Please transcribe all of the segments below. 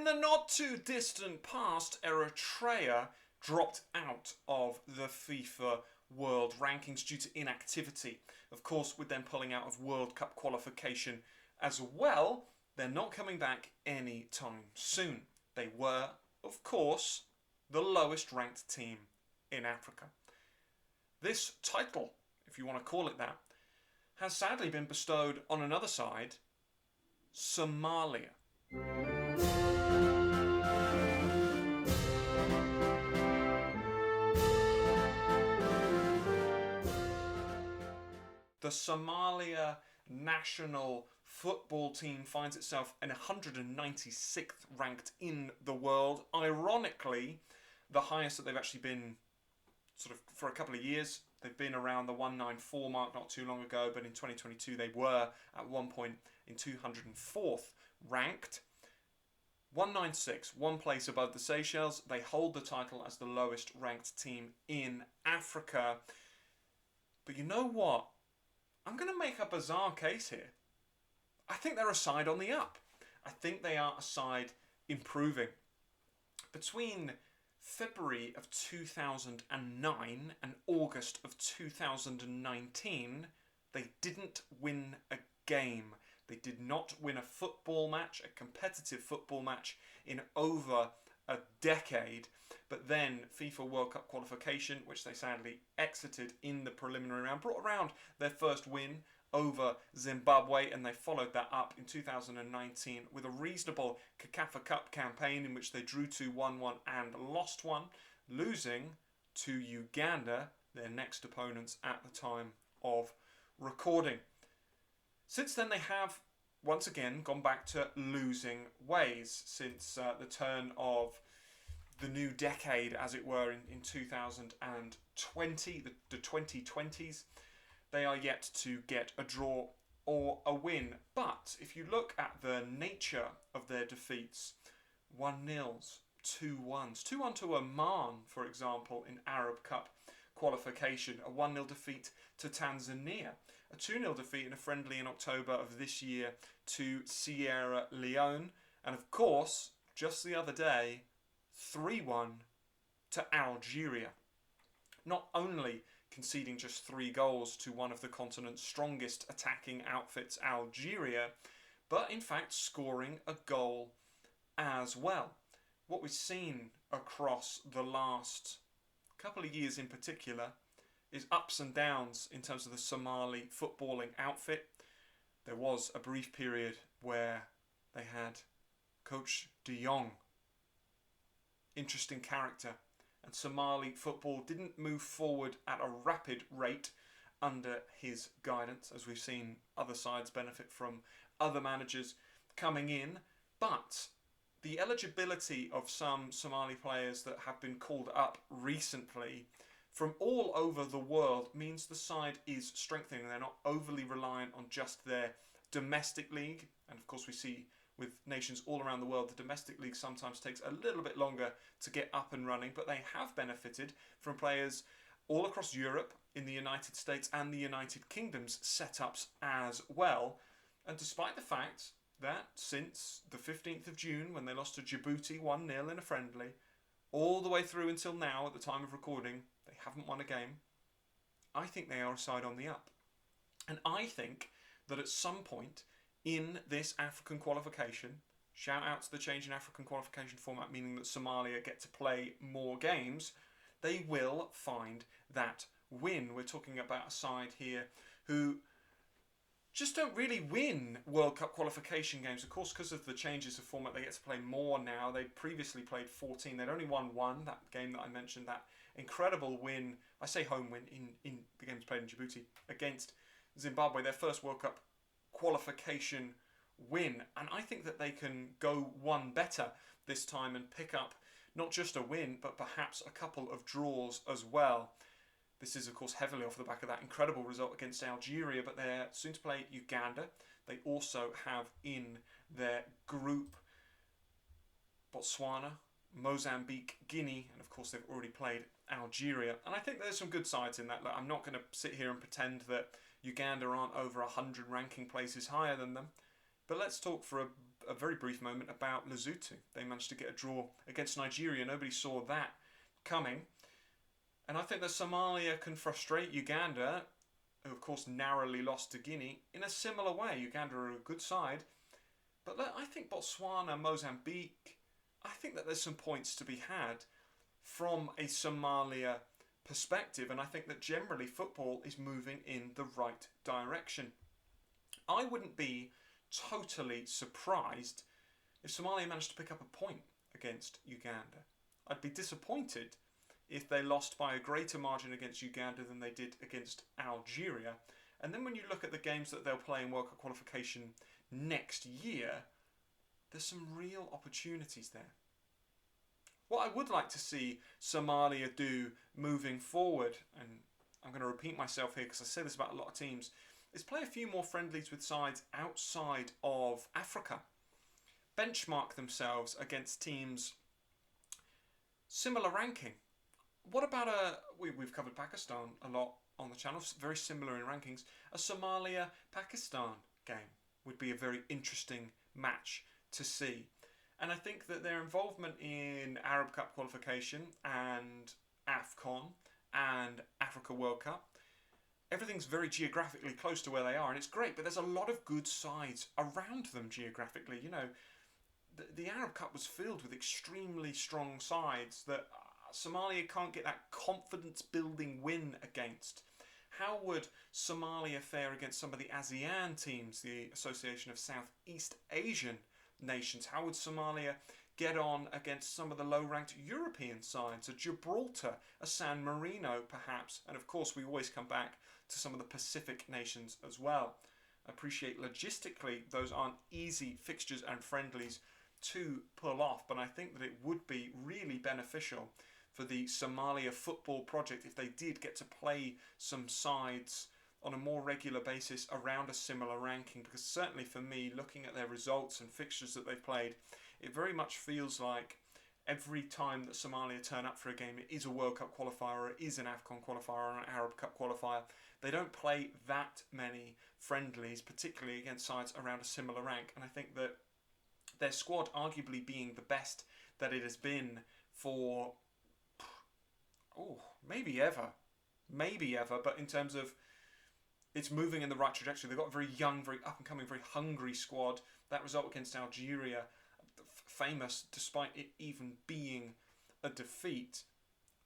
the not too distant past, Eritrea dropped out of the FIFA World Rankings due to inactivity. Of course, with them pulling out of World Cup qualification as well, they're not coming back anytime soon. They were, of course, the lowest ranked team in Africa. This title, if you want to call it that, has sadly been bestowed on another side, Somalia. The Somalia national football team finds itself in 196th ranked in the world. Ironically, the highest that they've actually been sort of for a couple of years. They've been around the 194 mark not too long ago, but in 2022 they were at one point in 204th ranked. 196, one place above the Seychelles. They hold the title as the lowest ranked team in Africa. But you know what? I'm going to make a bizarre case here. I think they're a side on the up. I think they are a side improving. Between February of 2009 and August of 2019, they didn't win a game. They did not win a football match, a competitive football match, in over a decade. But then FIFA World Cup qualification, which they sadly exited in the preliminary round, brought around their first win over Zimbabwe, and they followed that up in 2019 with a reasonable CACAFA Cup campaign in which they drew 2, 1-1 and lost 1, losing to Uganda, their next opponents at the time of recording. Since then they have once again gone back to losing ways since the turn of the new decade, as it were, in 2020, the 2020s. They are yet to get a draw or a win. But if you look at the nature of their defeats, 1-0s, 2-1s. 2-1 to Oman, for example, in Arab Cup qualification. A 1-0 defeat to Tanzania. A 2-0 defeat in a friendly in October of this year to Sierra Leone. And of course, just the other day, 3-1 to Algeria. Not only conceding just 3 goals to one of the continent's strongest attacking outfits, Algeria, but in fact scoring a goal as well. What we've seen across the last couple of years in particular is ups and downs in terms of the Somali footballing outfit. There was a brief period where they had Coach De Jong, interesting character, and Somali football didn't move forward at a rapid rate under his guidance, as we've seen other sides benefit from other managers coming in. But the eligibility of some Somali players that have been called up recently from all over the world means the side is strengthening. They're not overly reliant on just their domestic league. And of course we see with nations all around the world, the domestic league sometimes takes a little bit longer to get up and running, but they have benefited from players all across Europe, in the United States and the United Kingdom's setups as well. And despite the fact that since the 15th of June, when they lost to Djibouti 1-0 in a friendly, all the way through until now, at the time of recording, they haven't won a game, I think they are a side on the up. And I think that at some point in this African qualification, shout out to the change in African qualification format, meaning that Somalia get to play more games, they will find that win. We're talking about a side here who just don't really win World Cup qualification games. Of course, because of the changes of format, they get to play more now. They previously played 14. They'd only won 1, that game that I mentioned, that incredible win, I say home win, in the games played in Djibouti against Zimbabwe, their first World Cup qualification win. And I think that they can go one better this time and pick up not just a win, but perhaps a couple of draws as well. This is, of course, heavily off the back of that incredible result against Algeria, but they're soon to play Uganda. They also have in their group Botswana, Mozambique, Guinea, and of course they've already played Algeria. And I think there's some good sides in that. Look, I'm not going to sit here and pretend that Uganda aren't over 100 ranking places higher than them. But let's talk for a very brief moment about Lesotho. They managed to get a draw against Nigeria. Nobody saw that coming. And I think that Somalia can frustrate Uganda, who of course narrowly lost to Guinea, in a similar way. Uganda are a good side. But I think Botswana, Mozambique, I think that there's some points to be had from a Somalia perspective. And I think that generally football is moving in the right direction. I wouldn't be totally surprised if Somalia managed to pick up a point against Uganda. I'd be disappointed if they lost by a greater margin against Uganda than they did against Algeria. And then when you look at the games that they'll play in World Cup qualification next year, there's some real opportunities there. What I would like to see Somalia do moving forward, and I'm going to repeat myself here because I say this about a lot of teams, is play a few more friendlies with sides outside of Africa. Benchmark themselves against teams similar ranking. What about we've covered Pakistan a lot on the channel, very similar in rankings. A Somalia-Pakistan game would be a very interesting match to see. And I think that their involvement in Arab Cup qualification and AFCON and Africa World Cup, everything's very geographically close to where they are, and it's great, but there's a lot of good sides around them geographically. You know, the Arab Cup was filled with extremely strong sides that Somalia can't get that confidence-building win against. How would Somalia fare against some of the ASEAN teams, the Association of Southeast Asian Nations? How would Somalia get on against some of the low-ranked European sides, a Gibraltar, a San Marino perhaps? And of course we always come back to some of the Pacific nations as well. I appreciate logistically those aren't easy fixtures and friendlies to pull off, but I think that it would be really beneficial for the Somalia football project if they did get to play some sides on a more regular basis around a similar ranking, because certainly for me, looking at their results and fixtures that they've played, it very much feels like every time that Somalia turn up for a game, it is a World Cup qualifier, or it is an AFCON qualifier, or an Arab Cup qualifier. They don't play that many friendlies, particularly against sides around a similar rank, and I think that their squad arguably being the best that it has been for maybe ever, but in terms of it's moving in the right trajectory. They've got a very young, very up-and-coming, very hungry squad. That result against Algeria, famous despite it even being a defeat.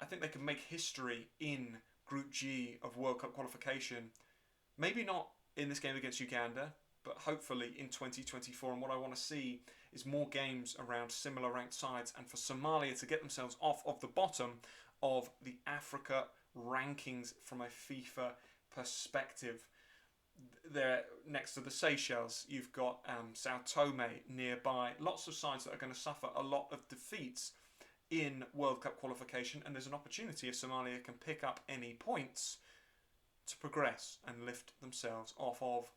I think they can make history in Group G of World Cup qualification. Maybe not in this game against Uganda, but hopefully in 2024. And what I want to see is more games around similar ranked sides, and for Somalia to get themselves off of the bottom of the Africa rankings from a FIFA perspective. They're next to the Seychelles. You've got Sao Tome nearby. Lots of sides that are going to suffer a lot of defeats in World Cup qualification, and there's an opportunity if Somalia can pick up any points to progress and lift themselves off of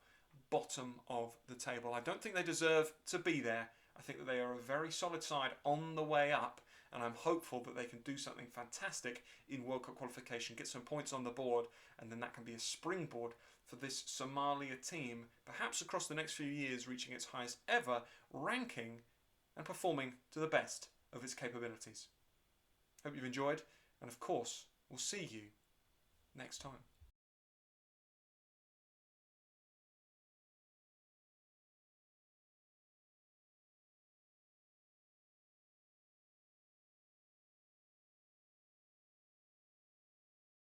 bottom of the table. I don't think they deserve to be there. I think that they are a very solid side on the way up, and I'm hopeful that they can do something fantastic in World Cup qualification, get some points on the board, and then that can be a springboard for this Somalia team, perhaps across the next few years reaching its highest ever ranking and performing to the best of its capabilities. Hope you've enjoyed, and of course, we'll see you next time.